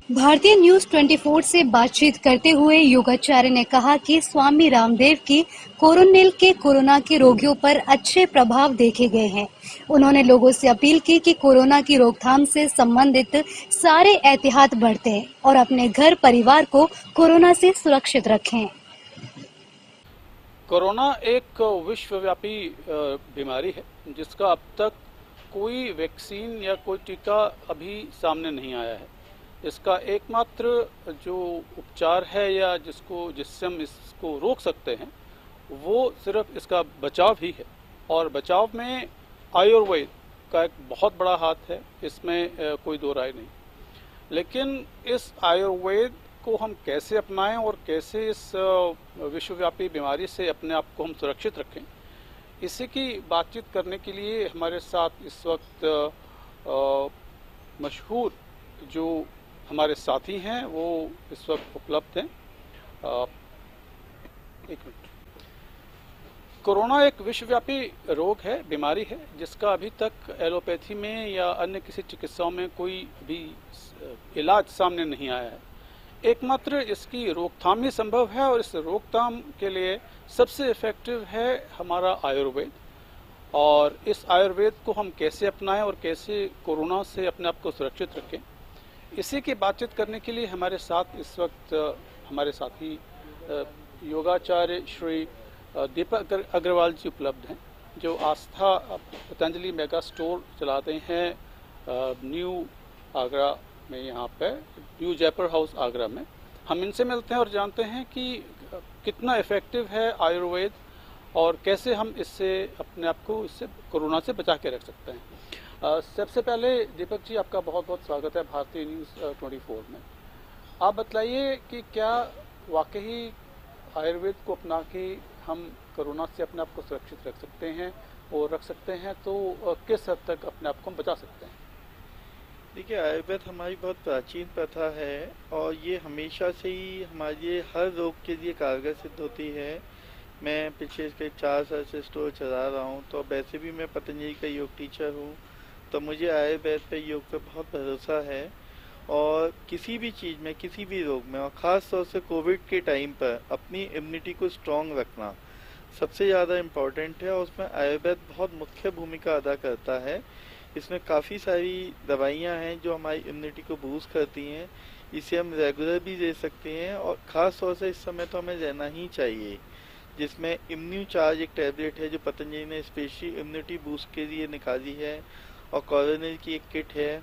भारतीय न्यूज 24 से बातचीत करते हुए योगाचार्य ने कहा कि स्वामी रामदेव की कोरोनिल के कोरोना के रोगियों पर अच्छे प्रभाव देखे गए हैं। उन्होंने लोगों से अपील की कि कोरोना की रोकथाम से संबंधित सारे एहतियात बरतें और अपने घर परिवार को कोरोना से सुरक्षित रखें। कोरोना एक विश्वव्यापी बीमारी है जिसका अब तक कोई वैक्सीन या कोई टीका अभी सामने नहीं आया है। इसका एकमात्र जो उपचार है या जिससे हम इसको रोक सकते हैं वो सिर्फ इसका बचाव ही है। और बचाव में आयुर्वेद का एक बहुत बड़ा हाथ है, इसमें कोई दो राय नहीं। लेकिन इस आयुर्वेद को हम कैसे अपनाएं और कैसे इस विश्वव्यापी बीमारी से अपने आप को हम सुरक्षित रखें, इसी की बातचीत करने के लिए हमारे साथ इस वक्त मशहूर जो हमारे साथी हैं वो इस वक्त उपलब्ध हैं। एक मिनट। कोरोना एक विश्वव्यापी रोग है, बीमारी है, जिसका अभी तक एलोपैथी में या अन्य किसी चिकित्साओं में कोई भी इलाज सामने नहीं आया है। एकमात्र इसकी रोकथाम ही संभव है और इस रोकथाम के लिए सबसे इफेक्टिव है हमारा आयुर्वेद। और इस आयुर्वेद को हम कैसे अपनाएं और कैसे कोरोना से अपने आप को सुरक्षित रखें, इसी की बातचीत करने के लिए हमारे साथ इस वक्त हमारे साथी योगाचार्य श्री दीपक अग्रवाल जी उपलब्ध हैं, जो आस्था पतंजलि मेगा स्टोर चलाते हैं न्यू आगरा में, यहाँ पे न्यू जयपुर हाउस आगरा में। हम इनसे मिलते हैं और जानते हैं कि कितना इफेक्टिव है आयुर्वेद और कैसे हम इससे अपने आप को इससे कोरोना से बचा के रख सकते हैं। सबसे पहले दीपक जी, आपका बहुत बहुत स्वागत है भारतीय न्यूज़ 24 में। आप बतलाइए कि क्या वाकई आयुर्वेद को अपना के हम कोरोना से अपने आप को सुरक्षित रख सकते हैं, और रख सकते हैं तो किस हद तक अपने आप को हम बचा सकते हैं? देखिए, आयुर्वेद हमारी बहुत प्राचीन प्रथा है और ये हमेशा से ही हमारे हर रोग के लिए कारगर सिद्ध होती है। मैं पिछले करीब 4 साल से स्टोर चला रहा हूँ, तो वैसे भी मैं पतंजलि का योग टीचर हूँ, तो मुझे आयुर्वेद पे योग पे बहुत भरोसा है। और किसी भी चीज़ में, किसी भी रोग में, और ख़ास तौर से कोविड के टाइम पर अपनी इम्यूनिटी को स्ट्रॉन्ग रखना सबसे ज़्यादा इम्पॉर्टेंट है और उसमें आयुर्वेद बहुत मुख्य भूमिका अदा करता है। इसमें काफ़ी सारी दवाइयाँ हैं जो हमारी इम्यूनिटी को बूस्ट करती हैं। इसे हम रेगुलर भी दे सकते हैं और ख़ास तौर से इस समय तो हमें रहना ही चाहिए, जिसमें इम्यून चार्ज एक टैबलेट है जो पतंजलि ने स्पेशली इम्यूनिटी बूस्ट के लिए निकाली है, और कोरोनिल की एक किट है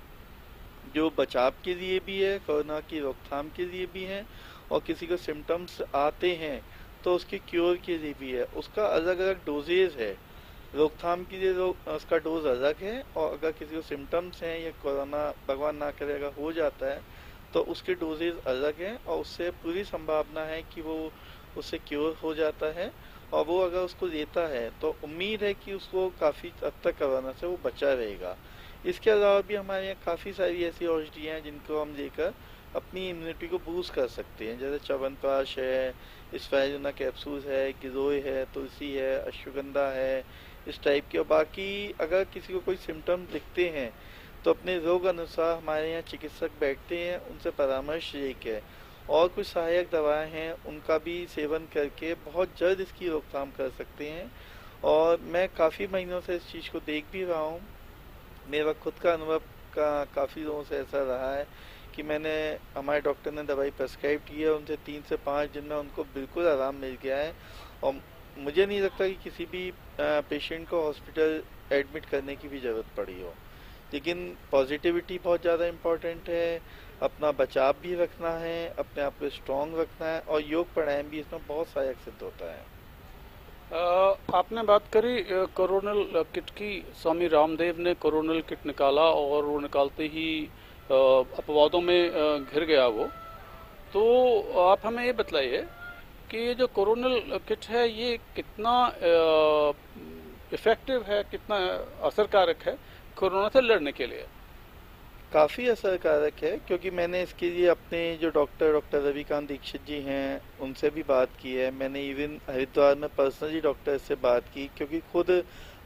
जो बचाव के लिए भी है, कोरोना की रोकथाम के लिए भी है, और किसी को सिम्टम्स आते हैं तो उसके क्योर के लिए भी है। उसका अलग अलग डोजेज है। रोकथाम के लिए उसका डोज अलग है, और अगर किसी को सिम्टम्स हैं या कोरोना भगवान ना करे अगर हो जाता है तो उसके डोजेज अलग हैं, और उससे पूरी संभावना है कि वो उससे क्योर हो जाता है। और वो अगर उसको लेता है तो उम्मीद है कि उसको काफ़ी हद तक कोरोना से वो बचा रहेगा। इसके अलावा भी हमारे यहाँ काफ़ी सारी ऐसी औषधियाँ हैं जिनको हम लेकर अपनी इम्यूनिटी को बूस्ट कर सकते हैं, जैसे च्यवनप्राश है, स्पाइरुलिना कैप्सूल है, गिलोय है, तुलसी है, अश्वगंधा है, इस टाइप के। और बाकी अगर किसी को कोई सिम्टम दिखते हैं तो अपने रोग अनुसार हमारे यहाँ चिकित्सक बैठते हैं, उनसे परामर्श लेकर और कुछ सहायक दवाएं हैं उनका भी सेवन करके बहुत जल्द इसकी रोकथाम कर सकते हैं। और मैं काफ़ी महीनों से इस चीज़ को देख भी रहा हूँ। मेरा खुद का अनुभव काफ़ी लोगों से ऐसा रहा है कि मैंने हमारे डॉक्टर ने दवाई प्रेस्क्राइब की है, उनसे 3 से 5 दिन में उनको बिल्कुल आराम मिल गया है। और मुझे नहीं लगता कि किसी भी पेशेंट को हॉस्पिटल एडमिट करने की भी ज़रूरत पड़ी हो। लेकिन पॉजिटिविटी बहुत ज़्यादा इम्पॉर्टेंट है, अपना बचाव भी रखना है, अपने आप को स्ट्रॉन्ग रखना है, और योग प्राणायाम भी इसमें बहुत सहायक सिद्ध होता है। आपने बात करी कोरोनल किट की। स्वामी रामदेव ने कोरोनल किट निकाला और वो निकालते ही अपवादों में घिर गया वो। तो आप हमें ये बतलाइए कि ये जो कोरोनल किट है ये कितना इफेक्टिव है, कितना असरकारक है कोरोना से लड़ने के लिए? काफ़ी असरकारक है, क्योंकि मैंने इसके लिए अपने जो डॉक्टर रविकांत दीक्षित जी हैं उनसे भी बात की है। मैंने इवन हरिद्वार में पर्सनली डॉक्टर से बात की, क्योंकि खुद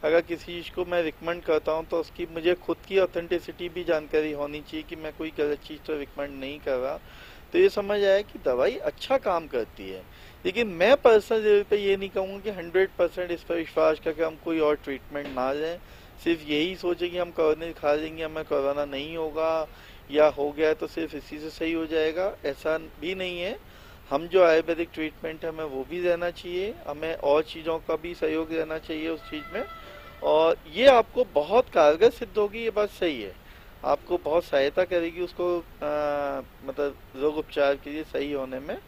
अगर किसी चीज़ को मैं रिकमेंड करता हूँ तो उसकी मुझे खुद की ऑथेंटिसिटी भी जानकारी होनी चाहिए कि मैं कोई गलत चीज़ तो रिकमेंड नहीं कर रहा। तो ये समझ आया कि दवाई अच्छा काम करती है, लेकिन मैं पर्सनल लेवल पे ये नहीं कहूँगा कि 100% इस पर विश्वास करके हम कोई और ट्रीटमेंट ना लें, सिर्फ यही सोचे कि हम कोरोना खा लेंगे हमें कोरोना नहीं होगा, या हो गया है तो सिर्फ इसी से सही हो जाएगा, ऐसा भी नहीं है। हम जो आयुर्वेदिक ट्रीटमेंट है हमें वो भी रहना चाहिए, हमें और चीज़ों का भी सहयोग रहना चाहिए उस चीज़ में, और ये आपको बहुत कारगर सिद्ध होगी, ये बात सही है। आपको बहुत सहायता करेगी उसको मतलब रोग उपचार के लिए सही होने में।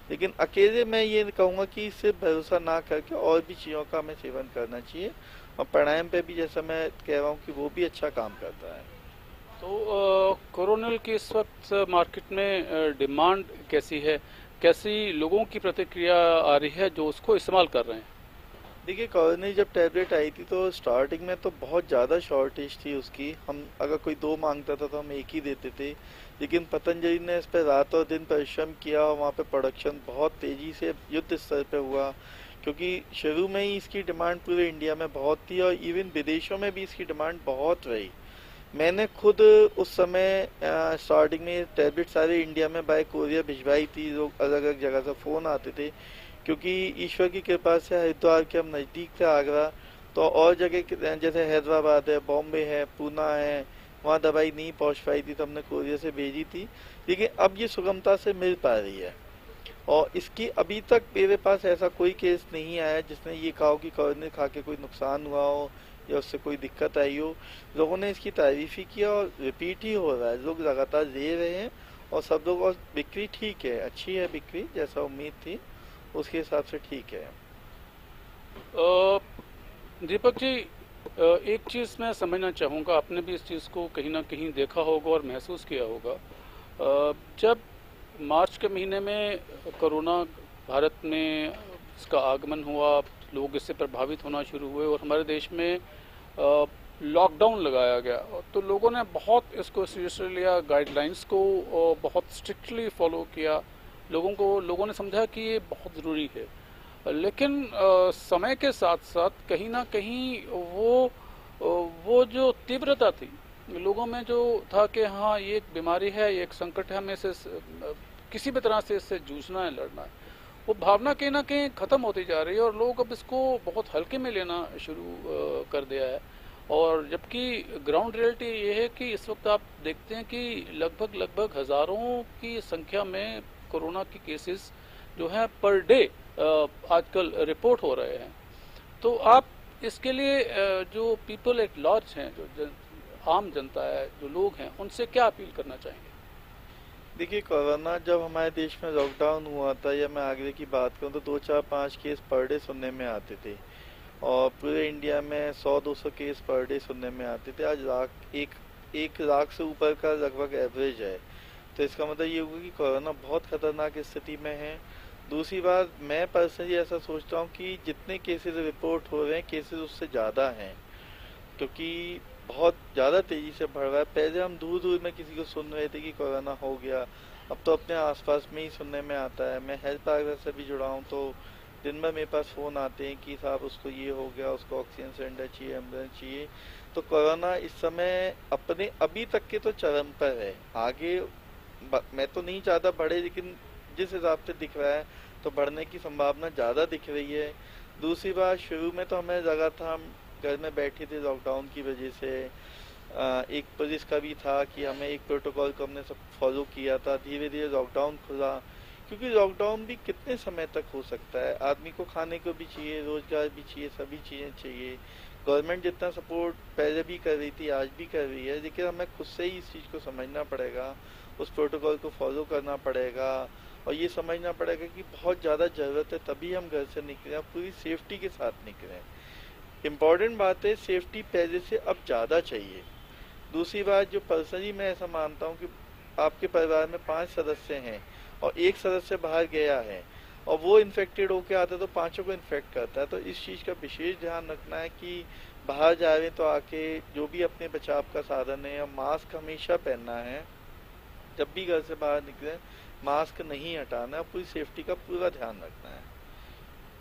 लेकिन अकेले मैं ये कहूँगा कि सिर्फ भरोसा ना करके और भी चीज़ों का हमें सेवन करना चाहिए, और प्राणायाम पे भी जैसा मैं कह रहा हूँ कि वो भी अच्छा काम करता है। तो कोरोनिल की इस वक्त मार्केट में डिमांड कैसी है, कैसी लोगों की प्रतिक्रिया आ रही है जो उसको इस्तेमाल कर रहे हैं? देखिए, कोरोनिल जब टैबलेट आई थी तो स्टार्टिंग में तो बहुत ज़्यादा शॉर्टेज थी उसकी, हम अगर कोई दो मांगता था तो हम एक ही देते थे। लेकिन पतंजलि ने इस पर रात और दिन परिश्रम किया और वहाँ पे प्रोडक्शन बहुत तेज़ी से युद्ध स्तर पे हुआ, क्योंकि शुरू में ही इसकी डिमांड पूरे इंडिया में बहुत थी और इवन विदेशों में भी इसकी डिमांड बहुत रही। मैंने खुद उस समय स्टार्टिंग में टैबलेट सारे इंडिया में बाय कोरियर भिजवाई थी, लोग अलग अलग जगह से फ़ोन आते थे, क्योंकि ईश्वर की कृपा से हरिद्वार के हम नज़दीक थे आगरा, तो और जगह जैसे हैदराबाद है, बॉम्बे है, पूना है, वहाँ दवाई नहीं पहुँच पाई थी तो हमने कोरियर से भेजी थी। लेकिन अब ये सुगमता से मिल पा रही है, और इसकी अभी तक मेरे पास ऐसा कोई केस नहीं आया जिसने ये कहा हो कि कोरोनिल खा के कोई नुकसान हुआ हो या उससे कोई दिक्कत आई हो। लोगों ने इसकी तारीफ ही किया और रिपीट ही हो रहा है, लोग लगातार ले रहे हैं और सब लोग, और बिक्री ठीक है, अच्छी है बिक्री, जैसा उम्मीद थी उसके हिसाब से ठीक है। दीपक जी, एक चीज़ मैं समझना चाहूँगा, आपने भी इस चीज़ को कहीं ना कहीं देखा होगा और महसूस किया होगा। जब मार्च के महीने में कोरोना भारत में इसका आगमन हुआ, लोग इससे प्रभावित होना शुरू हुए और हमारे देश में लॉकडाउन लगाया गया, तो लोगों ने बहुत इसको सीरियसली लिया, गाइडलाइंस को बहुत स्ट्रिक्टली फॉलो किया। लोगों ने समझा कि ये बहुत ज़रूरी है। लेकिन समय के साथ साथ कहीं ना कहीं वो जो तीव्रता थी लोगों में, जो था कि हाँ ये एक बीमारी है, ये एक संकट है, हमें इसे किसी भी तरह से इससे जूझना है, लड़ना है, वो भावना कहीं ना कहीं ख़त्म होती जा रही है और लोग अब इसको बहुत हल्के में लेना शुरू कर दिया है। और जबकि ग्राउंड रियलिटी ये है कि इस वक्त आप देखते हैं कि लगभग हज़ारों की संख्या में कोरोना की केसेस जो हैं पर डे आजकल रिपोर्ट हो रहे हैं। तो आप इसके लिए जो पीपल एट लार्ज हैं, जो आम जनता है, जो लोग हैं, उनसे क्या अपील करना चाहेंगे? देखिए, कोरोना जब हमारे देश में लॉकडाउन हुआ था, या मैं आगरे की बात करूँ तो 2 4 5 केस पर डे सुनने में आते थे, और पूरे इंडिया में 100 200 केस पर डे सुनने में आते थे। आज एक लाख से ऊपर का लगभग एवरेज है। तो इसका मतलब ये होगा कि कोरोना बहुत खतरनाक स्थिति में है। दूसरी बात, मैं पर्सनली ऐसा सोचता हूँ कि जितने केसेस रिपोर्ट हो रहे हैं, केसेस उससे ज़्यादा हैं, क्योंकि बहुत ज़्यादा तेज़ी से बढ़ रहा है। पहले हम दूर दूर में किसी को सुन रहे थे कि कोरोना हो गया, अब तो अपने आसपास में ही सुनने में आता है। मैं हेल्थ आगरा से भी जुड़ा हूँ, तो दिन भर मेरे पास फ़ोन आते हैं कि साहब उसको ये हो गया, उसको ऑक्सीजन सिलेंडर चाहिए, एम्बुलेंस चाहिए। तो कोरोना इस समय अपने अभी तक के तो चरम पर है। आगे मैं तो नहीं चाहता बढ़े, लेकिन जिस हिसाब से दिख रहा है तो बढ़ने की संभावना ज़्यादा दिख रही है। दूसरी बात, शुरू में तो हमें लगा था हम घर में बैठे थे लॉकडाउन की वजह से, एक पुलिस का भी था कि हमें एक प्रोटोकॉल को हमने सब फॉलो किया था। धीरे धीरे लॉकडाउन खुला, क्योंकि लॉकडाउन भी कितने समय तक हो सकता है, आदमी को खाने को भी चाहिए, रोजगार भी चाहिए, सभी चीज़ें चाहिए। गवर्नमेंट जितना सपोर्ट पहले भी कर रही थी, आज भी कर रही है, लेकिन हमें खुद से ही इस चीज़ को समझना पड़ेगा, उस प्रोटोकॉल को फॉलो करना पड़ेगा, और ये समझना पड़ेगा कि बहुत ज़्यादा ज़रूरत है तभी हम घर से निकलें, पूरी सेफ्टी के साथ निकलें। इम्पॉर्टेंट बात है, सेफ्टी पहले से अब ज़्यादा चाहिए। दूसरी बात, जो पर्सनली मैं ऐसा मानता हूँ कि आपके परिवार में 5 सदस्य हैं और एक सदस्य बाहर गया है और वो इन्फेक्टेड होके आता है तो पांचों को इन्फेक्ट करता है। तो इस चीज़ का विशेष ध्यान रखना है कि बाहर जा रहे हैं तो आके जो भी अपने बचाव का साधन है, या मास्क हमेशा पहनना है, जब भी घर से बाहर निकले मास्क नहीं हटाना है, पूरी सेफ्टी का पूरा ध्यान रखना है,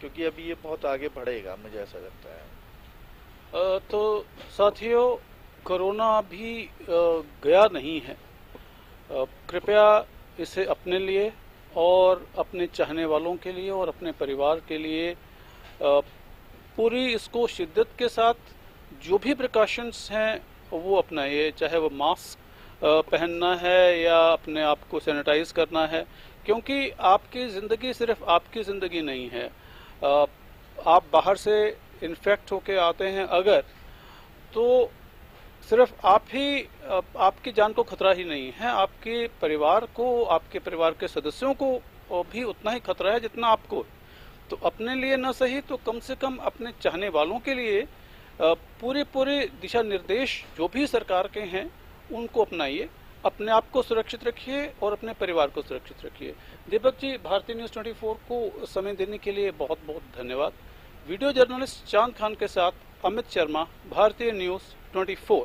क्योंकि अभी ये बहुत आगे बढ़ेगा, मुझे ऐसा लगता है। तो साथियों, कोरोना अभी गया नहीं है। कृपया इसे अपने लिए और अपने चाहने वालों के लिए और अपने परिवार के लिए पूरी इसको शिद्दत के साथ जो भी प्रिकॉशंस हैं वो अपनाइए, चाहे वो मास्क पहनना है या अपने आप को सैनिटाइज करना है, क्योंकि आपकी ज़िंदगी सिर्फ आपकी ज़िंदगी नहीं है। आप बाहर से इन्फेक्ट होके आते हैं अगर, तो सिर्फ आप ही, आपकी जान को खतरा ही नहीं है, आपके परिवार को, आपके परिवार के सदस्यों को भी उतना ही खतरा है जितना आपको। तो अपने लिए न सही तो कम से कम अपने चाहने वालों के लिए पूरे दिशा निर्देश जो भी सरकार के हैं उनको अपनाइए, अपने आप को सुरक्षित रखिए और अपने परिवार को सुरक्षित रखिए। दीपक जी, भारतीय न्यूज़ 24 को समय देने के लिए बहुत बहुत धन्यवाद। वीडियो जर्नलिस्ट चांद खान के साथ अमित शर्मा, भारतीय न्यूज़ 24।